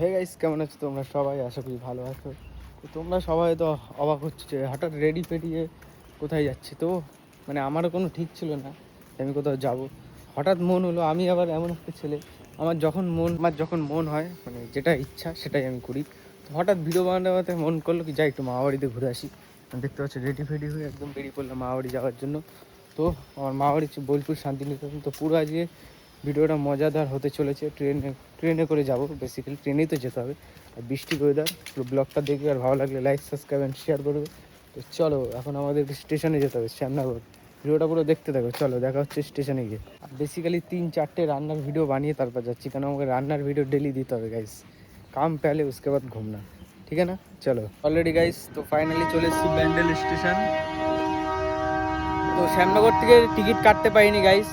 Hey guys, কেমন আছো তোমরা সবাই? আশা করি ভালো আছো। তো তোমরা সবাই তো অবাক হচ্ছে যে হঠাৎ রেডি ফেডিয়ে কোথায় যাচ্ছি। তো মানে আমারও কোনো ঠিক ছিল না আমি কোথাও যাব। হঠাৎ মন হলো, আমি আবার এমন একটা ছেলে, আমার যখন মন হয় মানে যেটা ইচ্ছা সেটাই আমি করি। তো হঠাৎ ভিডিও বানাতে মন করলো কি যাই একটু মামাবাড়িতে ঘুরে আসি। দেখতে পাচ্ছি রেডি ফেডি হয়ে একদম বেরিয়ে পড়লাম মামাবাড়ি যাওয়ার জন্য। তো আমার মামাবাড়ি হচ্ছে বোলপুর শান্তিনিকেতন। তো পুরো আজকে ভিডিওটা মজাদার হতে চলেছে। ট্রেনে করে যাব, বেসিক্যালি ট্রেনেই তো যেতে হবে। আর বৃষ্টির ওয়েদার, পুরো ব্লগটা দেখবে আর ভালো লাগলে লাইক সাবস্ক্রাইব অ্যান্ড শেয়ার করবে। তো চলো এখন আমাদের স্টেশনে যেতে হবে, শ্যামনগর। ভিডিওটা পুরো দেখতে থাকো, চলো দেখা হচ্ছে স্টেশনে গিয়ে। আর বেসিক্যালি 3-4টে রান্নার ভিডিও বানিয়ে তারপর যাচ্ছি, কারণ আমাকে রান্নার ভিডিও ডেলি দিতে হবে গাইস। কাম পেলে উসকে বাদ ঘুমনা, ঠিক আছে না? চলো অলরেডি গাইস, তো ফাইনালি চলে এসেছি ব্যান্ডেল স্টেশন। তো শ্যামনগর থেকে টিকিট কাটতে পারিনি গাইস।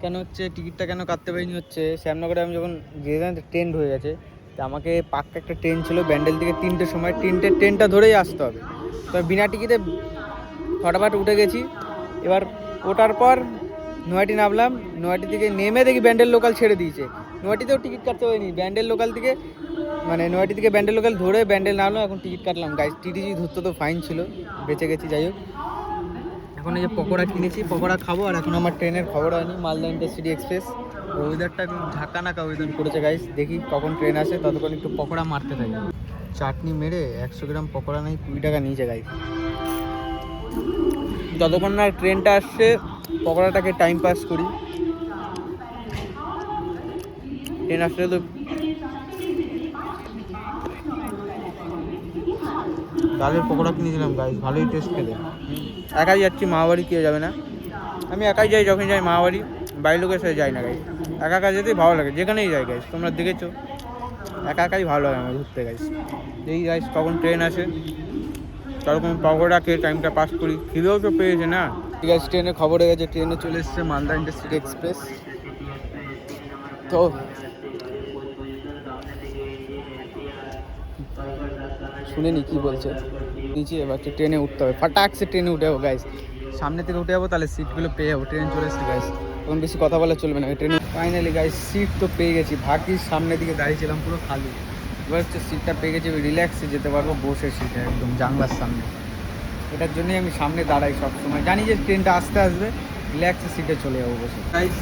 কেন হচ্ছে টিকিটটা কেন কাটতে পারিনি হচ্ছে, শ্যামনগরে আমি যখন গিয়েছিলাম ট্রেন হয়ে গেছে। তো আমাকে পাক্কা একটা ট্রেন ছিল ব্যান্ডেল থেকে 3টের সময়, ট্রেনটা ধরেই আসতে হবে। তো বিনা টিকিটে ফটাফট উঠে গেছি। এবার ওঠার পর নয়াটি নামলাম, নয়াটি থেকে নেমে দেখি ব্যান্ডেল লোকাল ছেড়ে দিয়েছে। নয়াটিতেও টিকিট কাটতে পারিনি, ব্যান্ডেল লোকাল থেকে মানে নয়াটি থেকে ব্যান্ডেল লোকাল ধরে ব্যান্ডেল নামলাম, এখন টিকিট কাটলাম গাইস। টিটিজি ধরতে তো ফাইন ছিল, বেঁচে গেছি যাই হোক। এখন এই যে পকোড়া কিনেছি, পকোড়া খাবো। আর এখন আমার ট্রেনের খবর হয়নি, মালদা ইন্টারসিটি এক্সপ্রেস। ওয়েদারটা একদম ঝাঁকা নাকা ওয়েদার করেছে গাইস, দেখি কখন ট্রেন আসে, ততক্ষণ একটু পকোড়া মারতে থাকি। চাটনি মেরে 100 গ্রাম পকোড়া নেই 20 টাকা নিয়েছে গাইস। ততক্ষণ না ট্রেনটা আসছে পকোড়াটাকে টাইম পাস করি। ট্রেন আসলে তো ডালের পকোড়া কিনেছিলাম গাইস, ভালোই টেস্ট খেলে। একাই যাচ্ছি, মামাবাড়ি কেউ যাবে না। আমি একাই যাই, যখন যাই মামাবাড়ি, বাড়ির লোকের সাথে যাই না গাইস। একা একা যেতেই ভালো লাগে, যেখানেই যাই গাইস, তোমরা দেখেছো একা একাই ভালো লাগে আমার ঘুরতে গাইস। এই গাইস কখন ট্রেন আসে তখন পকোড়া খেয়ে টাইমটা পাস করি, খিদেও তো পেয়েছে না। ঠিক আছে, ট্রেনের খবর হয়ে গেছে, ট্রেনে চলে এসেছে মালদা ইন্টারসিটি এক্সপ্রেস। তো শুনেনি কি বলছে নিচে, এবার ট্রেনে উঠতে হবে, ফাটাক সে ট্রেনে উঠে যাবো গাইস। সামনে থেকে উঠে যাবো, তাহলে সিটগুলো পেয়ে যাবো। ট্রেন চলে এসেছে গাইস, তখন বেশি কথা বলা চলবে না ট্রেনে। ফাইনালি গাইস সিট তো পেয়ে গেছি, ভাগ্যিস সামনের দিকে দাঁড়িয়েছিলাম পুরো খালি। এবার হচ্ছে সিটটা পেয়ে গেছি, রিল্যাক্সে যেতে পারবো বসে সিটে একদম জানলার সামনে। এটার জন্যই আমি সামনে দাঁড়াই সবসময়, জানি যে ট্রেনটা আসতে আসবে, রিল্যাক্সে সিটে চলে যাবো বসে। গাইস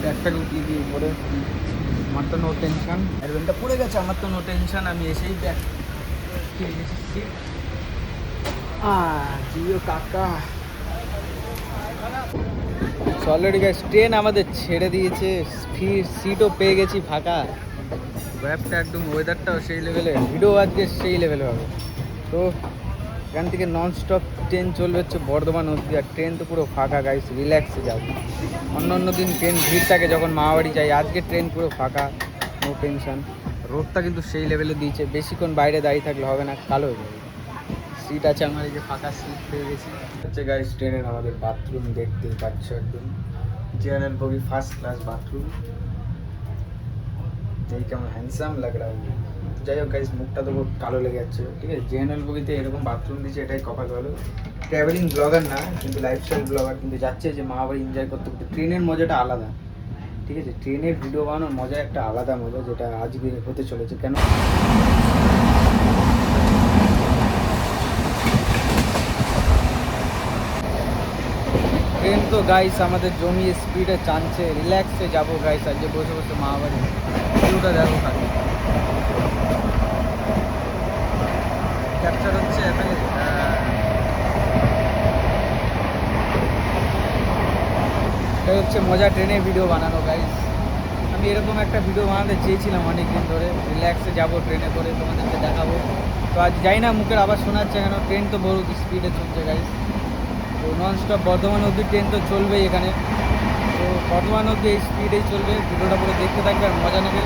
ব্যাগটা উঠিয়ে দিয়ে পরে, আমার তো নো টেনশন, অ্যাডভেন্টটা পড়ে গেছে, আমার তো নো টেনশন। আমি এসেই ব্যাগ পেয়ে গেছি সিট। জিও কাকা অলরেডি গাইস ট্রেন আমাদের ছেড়ে দিয়েছে, সিটও পেয়ে গেছি ফাঁকা। ওয়েবটা একদম, ওয়েদারটাও সেই লেভেলে, ভিডিও আজকে সেই লেভেলে হবে। তো এখান থেকে নন স্টপ ট্রেন চলবে হচ্ছে বর্ধমান অবধি। আর ট্রেন তো পুরো ফাঁকা গাইস, রিল্যাক্সে যাবো। অন্য দিন ট্রেন ভিড় থাকে যখন মামাবাড়ি যাই, আজকে ট্রেন পুরো ফাঁকা, নো টেনশন। রোডটা কিন্তু সেই লেভেলে দিয়েছে, বেশিক্ষণ বাইরে দাঁড়িয়ে থাকলে হবে না, কালো হয়ে যাবে। সিট আছে আমার, এই যে ফাঁকা সিট পেয়ে গেছি। হচ্ছে গাইস ট্রেনের আমাদের বাথরুম, দেখতেই পাচ্ছ একদম জেনারেল বগি, ফার্স্ট ক্লাস বাথরুম। এই কেমন হ্যান্ডসাম লাগ রা হ্যাঁ। যাই হোক গাইস, মুখটা তো খুব কালো লেগে যাচ্ছে, ঠিক আছে। জেনারেল বগিতে এরকম বাথরুম দিচ্ছে, এটাই কপাল ভালো। ট্রাভেলিং ব্লগার না কিন্তু লাইফস্টাইল ব্লগার, কিন্তু যাচ্ছে যে মামাবাড়ি এনজয় করতে করতে। ট্রেনের মজাটা আলাদা, ঠিক আছে। ট্রেনের ভিডিও বানানোর মজা একটা আলাদা মজা, যেটা আজকে হতে চলেছে। কেন ট্রেন তো গাইস আমাদের জমিয়ে স্পিডে টানছে, রিল্যাক্সে যাবো গাইস। আজকে বসে বসে মামাবাড়ি ভিউটা দেখো খালি, ক্যাপচার হচ্ছে এখানে। এটা হচ্ছে মজা ট্রেনের ভিডিও বানানো গাইস। আমি এরকম একটা ভিডিও বানাতে চেয়েছিলাম অনেক দিন ধরে, রিল্যাক্সে যাবো ট্রেনে করে, তোমাদেরকে দেখাবো। তো আজ যাই না, মুখের আবার শোনাচ্ছে কেন, ট্রেন তো বড় স্পিডে চলছে গাইস। তো ননস্টপ বর্ধমান অবধি ট্রেন তো চলবেই এখানে। তো বর্ধমান অবধি এই স্পিডেই চলবে, ভিডিওটা পুরো দেখতে থাকবে আর মজা নেবে।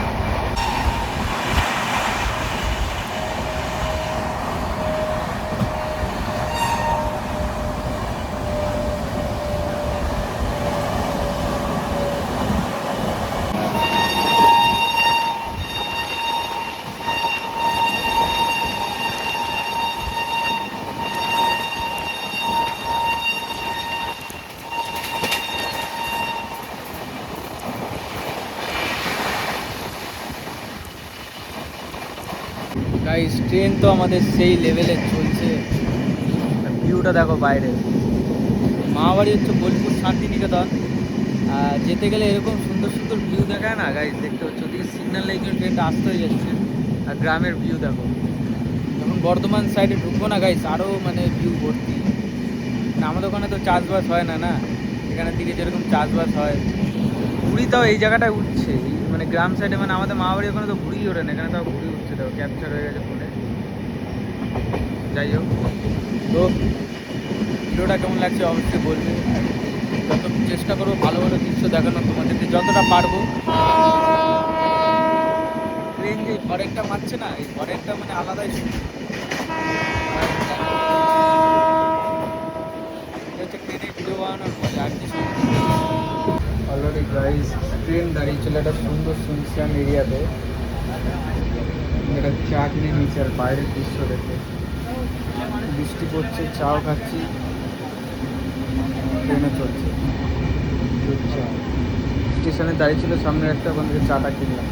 গাইস ট্রেন তো আমাদের সেই লেভেলে চলছে, ভিউটা দেখো বাইরে। মামাবাড়ি হচ্ছে বোলপুর শান্তিনিকেতন। যেতে গেলে এরকম সুন্দর সুন্দর ভিউ দেখায় না গাইস, দেখতে হচ্ছে ওদিকে সিগন্যাল লেগে ট্রেনটা আসতে হয়ে যাচ্ছে। আর গ্রামের ভিউ দেখো, যখন বর্ধমান সাইডে ঢুকবো না গাইস আরও মানে ভিউ ভর্তি। আমাদের ওখানে তো চাষবাস হয় না, এখানের দিকে যেরকম চাষবাস হয়। ঘুড়ি তাও এই জায়গাটায় উঠছে, মানে গ্রাম সাইডে, মানে আমাদের মামাবাড়ি ওখানে তো ঘুড়ি ওঠে না, এখানে তাও ঘুড়ি উঠছে, তাও ক্যাপচার হয়ে গেছে ফোনে। যাই হোক, তো ভিডিওটা কেমন লাগছে অবশ্যই বলবে। যত চেষ্টা করবো ভালো ভালো দৃশ্য দেখানো তোমাদেরকে যতটা পারবো। ট্রেন যে ঘরেরটা মারছে না, এই ঘরেরটা মানে আলাদাই হচ্ছে ট্রেনে ভিডিও বানানোর মজা আর কিছু। অলরেডি গাইস ট্রেন দাঁড়িয়ে ছিল একটা সুন্দর শুনশান এরিয়াতে, এটা চা কিনে নিয়েছে আর বাইরের দৃশ্য দেখে বৃষ্টি পড়ছে, চাও খাচ্ছি, ট্রেনে চলছে। স্টেশনে দাঁড়িয়ে ছিল সামনে একটা, ওখান থেকে চাটা কিনলাম।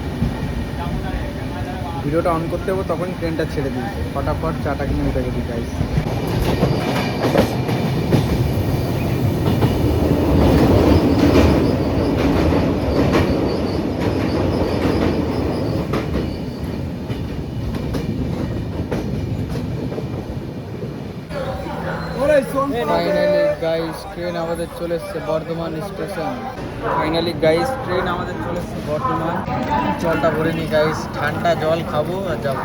ভিডিওটা অন করতে হবে তখন ট্রেনটা ছেড়ে দিয়েছে, ফটাফট চাটা কিনে উঠে গেছি গাইস। ফাইনালি গাইস ট্রেন আমাদের চলে এসছে Bardhaman station. Finally guys train আমাদের চলে এসছে বর্ধমান। জলটা ভরে নি গাইস, ঠান্ডা জল খাবো আর যাবো।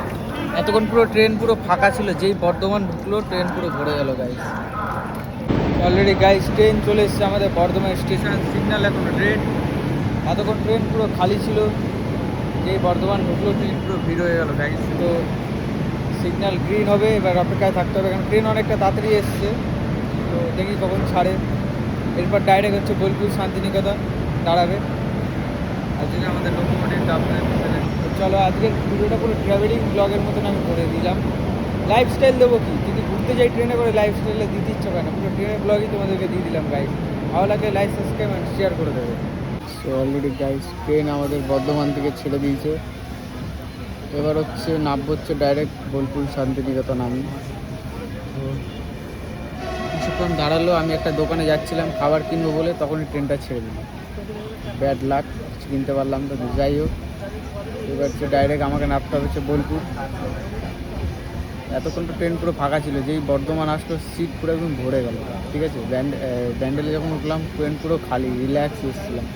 এতক্ষণ পুরো ট্রেন পুরো ফাঁকা ছিল, যেই বর্ধমান ঢুকলো ট্রেন পুরো ভরে গেল গাইস। অলরেডি গাইস ট্রেন চলে এসছে আমাদের বর্ধমান স্টেশন, সিগন্যাল এখন রেড। এতক্ষণ ট্রেন পুরো খালি ছিল, যেই বর্ধমান ঢুকলো ট্রেন পুরো ভিড় হয়ে গেল গাইস। তো সিগন্যাল গ্রিন হবে, এবার অপেক্ষায় থাকতে হবে, কারণ ট্রেন অনেকটা তাড়াতাড়ি এসছে। তো দেখি কখন ছাড়ে, এরপর ডাইরেক্ট হচ্ছে বোলপুর শান্তিনিকেতন দাঁড়াবে। আজকে আমাদের লোকোমোটিভ আপনাদের চলো আজকের ভিডিওটা পুরো ট্রাভেলিং ব্লগের মতন আমি করে দিলাম। লাইফস্টাইল দেবো কি, যদি ঘুরতে যাই ট্রেনে করে লাইফস্টাইলে দিতে ইচ্ছা করে না, পুরো ট্রেনের ব্লগই তোমাদেরকে দিয়ে দিলাম গাইস। ভালো লাগলে লাইক সাবস্ক্রাইব অ্যান্ড শেয়ার করে দেবে। সো অলরেডি গাইস ট্রেন আমাদের বর্ধমান থেকে ছেড়ে দিয়েছে, এবার হচ্ছে নামবো হচ্ছে ডাইরেক্ট বোলপুর শান্তিনিকেতন। আমি তো কিছুক্ষণ দাঁড়ালো, আমি একটা দোকানে যাচ্ছিলাম খাবার কিনবো বলে, তখনই ট্রেনটা ছেড়ে দিল। ব্যাড লাক, কিছু কিনতে পারলাম তো। যাই হোক, এবার হচ্ছে ডাইরেক্ট আমাকে নামতে হবে হচ্ছে বোলপুর। এতক্ষণ তো ট্রেন পুরো ফাঁকা ছিল, যেই বর্ধমান আসলো সিট পুরো একদম ভরে গেল। ঠিক আছে, ব্যান্ডেলে যখন উঠলাম ট্রেন পুরো খালি, রিল্যাক্স এসেছিলাম।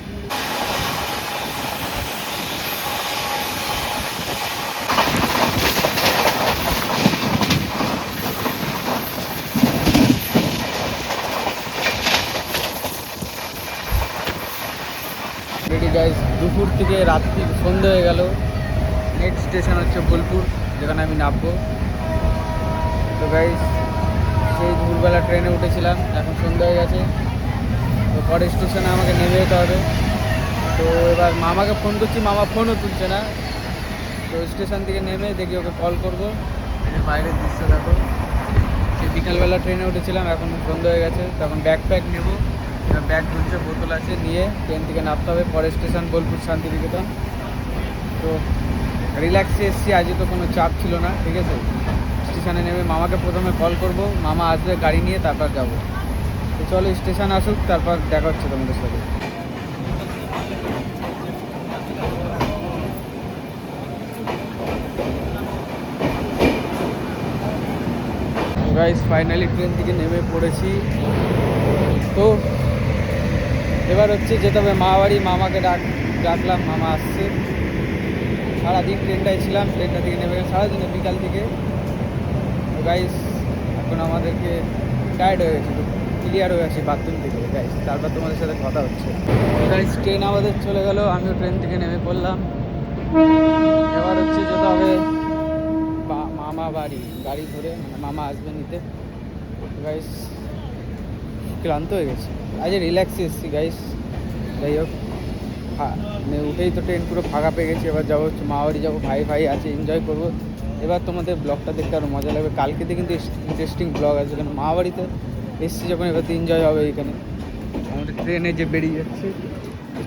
রেডি গাইস, দুপুর থেকে রাত্রি সন্ধে হয়ে গেল। নেক্সট স্টেশন হচ্ছে বোলপুর, যেখানে আমি নামবো। তো গাইস সেই দুপুরবেলা ট্রেনে উঠেছিলাম, এখন সন্ধ্যা হয়ে গেছে। তো পরের স্টেশনে আমাকে নেমে যেতে হবে। তো এবার মামাকে ফোন করছি, মামা ফোনও তুলছে না। তো স্টেশন থেকে নেমে দেখি ওকে কল করবো। বাইরের দৃশ্য দেখো, সেই বিকালবেলা ট্রেনে উঠেছিলাম, এখন সন্ধ্যা হয়ে গেছে। তখন ব্যাগ নেবো, ব্যাগ ঝুলছে, বোতল আছে, নিয়ে ট্রেন থেকে নামতে হবে। পরের স্টেশন বোলপুর শান্তিনিকেতন। তো রিল্যাক্সে এসেছি, আজকে তো কোনো চাপ ছিল না। ঠিক আছে, স্টেশনে নেমে মামাকে প্রথমে কল করব, মামা আসবে গাড়ি নিয়ে, তারপর যাব। তো চলো স্টেশন আসুক, তারপর দেখা হচ্ছে তোমাদের সাথে। গাইস ফাইনালি ট্রেন থেকে নেমে পড়েছি। তো এবার হচ্ছে যেতে হবে মামাবাড়ি, মামাকে ডাকলাম, মামা আসছে। সারাদিন ট্রেনটায় ছিলাম, ট্রেনটা থেকে নেমে গেছে সারাদিনে বিকাল থেকে। তো গাইস এখন আমাদেরকে টায়ার্ড হয়ে গেছে, তো ক্লিয়ার হয়ে আছি বাথরুম থেকে গাইস, তারপর তোমাদের সাথে কথা হচ্ছে। গাইস ট্রেন আমাদের চলে গেল, আমিও ট্রেন থেকে নেমে পড়লাম। এবার হচ্ছে যেতে হবে মামা বাড়ি, গাড়ি ধরে, মানে মামা আসবে নিতে। গাইস ক্লান্ত হয়ে গেছি, আজ রিল্যাক্সে এসেছি গাইস। যাই হোক, মানে উঠেই তো ট্রেন পুরো ফাঁকা পেয়ে গেছি। এবার যাবো হচ্ছে মামাবাড়ি, যাবো, ভাই আছে, এনজয় করবো। এবার তোমাদের ব্লগটা দেখতে আরও মজা লাগবে। কালকে থেকে কিন্তু ইন্টারেস্টিং ব্লগ আছে, কারণ মামাবাড়িতে এসেছি যখন, এবার তো এনজয় হবে এখানে। আমাদের ট্রেনে যে বেরিয়ে যাচ্ছে,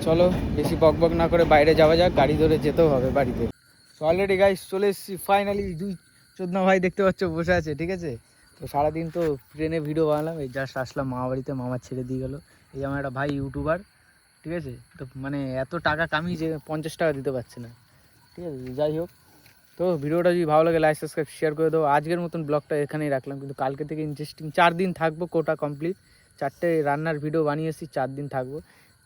চলো বেশি বক না করে বাইরে যাওয়া যাক, গাড়ি ধরে যেতেও হবে বাড়িতে। তো অলরেডি গাইস চলে এসেছি ফাইনালি চোদনা ভাই দেখতে পাচ্ছ বসে আছে, ঠিক আছে। তো সারাদিন তো ট্রেনে ভিডিও বানালাম, এই জাস্ট আসলাম মামা বাড়িতে, মামা ছেড়ে দিয়ে গেলো। এই আমার একটা ভাই ইউটিউবার, ঠিক আছে। তো মানে এত টাকা কামিয়ে যে 50 টাকা দিতে পারছে না, ঠিক আছে। যাই হোক, তো ভিডিওটা যদি ভালো লাগে লাইক সাবস্ক্রাইব শেয়ার করে দেবো। আজকের মতন ব্লগটা এখানেই রাখলাম, কিন্তু কালকে থেকে ইন্টারেস্টিং 4 দিন থাকবো, কোটা কমপ্লিট। 4টে রান্নার ভিডিও বানিয়েছি, 4 দিন থাকবো।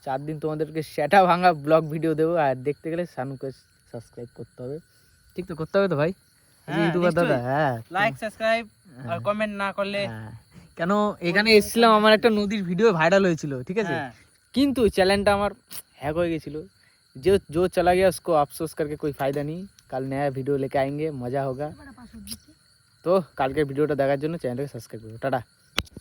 4 দিন তোমাদেরকে সেটা ভাঙা ব্লগ ভিডিও দেবো। আর দেখতে গেলে সানুকে সাবস্ক্রাইব করতে হবে, ঠিক তো? করতে হবে তো ভাই, ইউটিউবার দাদা? হ্যাঁ, লাইক সাবস্ক্রাইব আর কমেন্ট না করলে কেন এখানে এসেছিলাম, আমার একটা নদীর ভিডিও ভাইরাল হয়েছিল, ঠিক আছে। কিন্তু চ্যানেলটা আমার हैक হয়ে গেছিল। जो चला गया उसको अफसोस करके कोई फायदा नहीं। कल नया वीडियो लेके आएंगे, मज़ा होगा। तो কালকের ভিডিওটা দেখার জন্য চ্যানেলটাকে সাবস্ক্রাইব করো। টাটা।